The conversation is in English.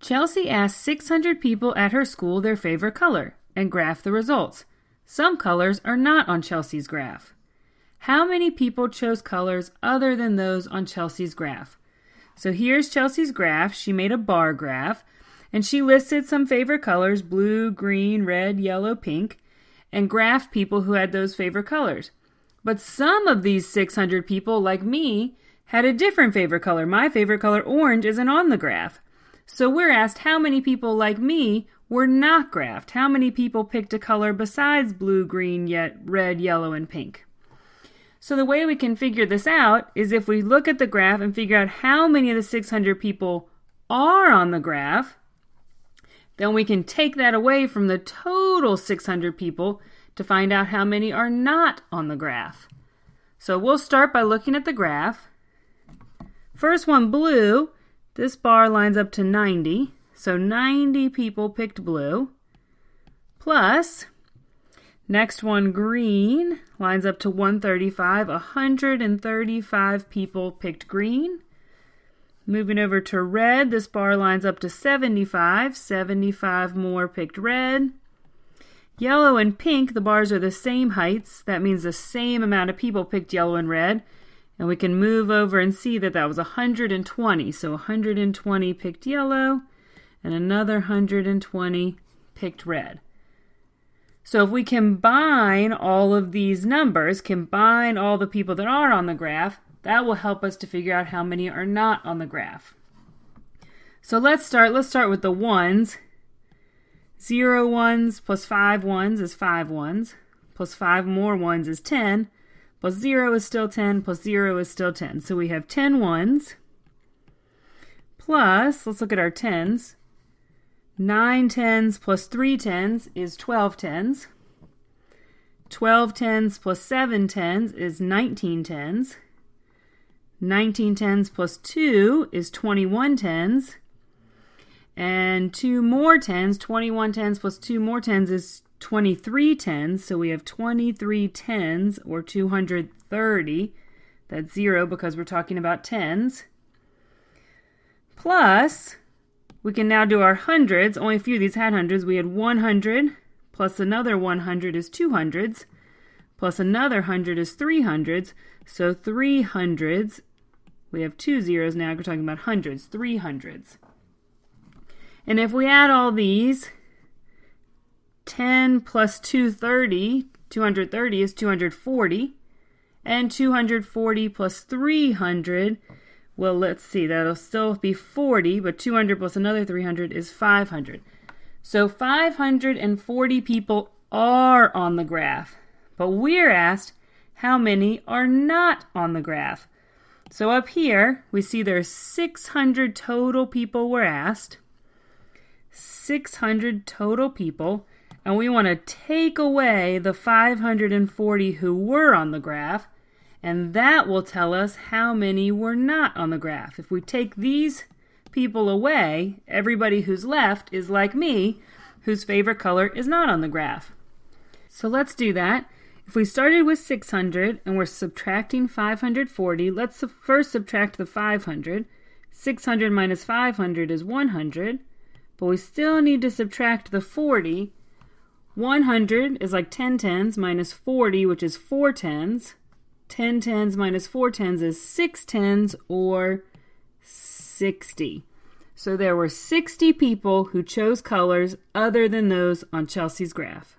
Chelsea asked 600 people at her school their favorite color and graphed the results. Some colors are not on Chelsea's graph. How many people chose colors other than those on Chelsea's graph? So here's Chelsea's graph. She made a bar graph, and she listed some favorite colors: blue, green, red, yellow, pink, and graphed people who had those favorite colors. But some of these 600 people, like me, had a different favorite color. My favorite color, orange, isn't on the graph. So we're asked how many people like me were not graphed. How many people picked a color besides blue, green, red, yellow, and pink? So the way we can figure this out is if we look at the graph and figure out how many of the 600 people are on the graph, then we can take that away from the total 600 people to find out how many are not on the graph. So we'll start by looking at the graph. First one, blue. This bar lines up to 90, so 90 people picked blue. Plus, next one, green, lines up to 135. 135 people picked green. Moving over to red, this bar lines up to 75. 75 more picked red. Yellow and pink, the bars are the same heights. That means the same amount of people picked yellow and red. And we can move over and see that that was 120. So 120 picked yellow, and another 120 picked red. So if we combine all of these numbers, combine all the people that are on the graph, that will help us to figure out how many are not on the graph. So let's start with the ones. 0 ones plus 5 ones is 5 ones, plus 5 more ones is 10. Plus 0 is still 10, plus 0 is still 10. So we have 10 ones, plus, let's look at our tens. 9 tens plus 3 tens is 12 tens. 12 tens plus 7 tens is 19 tens. 19 tens plus 2 is 21 tens. And 2 more tens, 21 tens plus 2 more tens is 23 tens, so we have 23 tens, or 230. That's 0 because we're talking about tens. Plus, we can now do our hundreds. Only a few of these had hundreds. We had 100, plus another 100 is 200s, plus another 100 is 300s. So 300s, we have 2 zeros now. We're talking about hundreds, 300s. And if we add all these, 10 plus 230, 230 is 240, and 240 plus 300, well, let's see, that'll still be 40, but 200 plus another 300 is 500. So 540 people are on the graph, but we're asked how many are not on the graph. So up here, we see there's 600 total people were asked, 600 total people, and we want to take away the 540 who were on the graph, and that will tell us how many were not on the graph. If we take these people away, everybody who's left is like me, whose favorite color is not on the graph. So let's do that. If we started with 600 and we're subtracting 540, let's first subtract the 500. 600 minus 500 is 100, but we still need to subtract the 40. 100 is like 10 tens minus 40, which is 4 tens. 10 tens minus 4 tens is 6 tens, or 60. So there were 60 people who chose colors other than those on Chelsea's graph.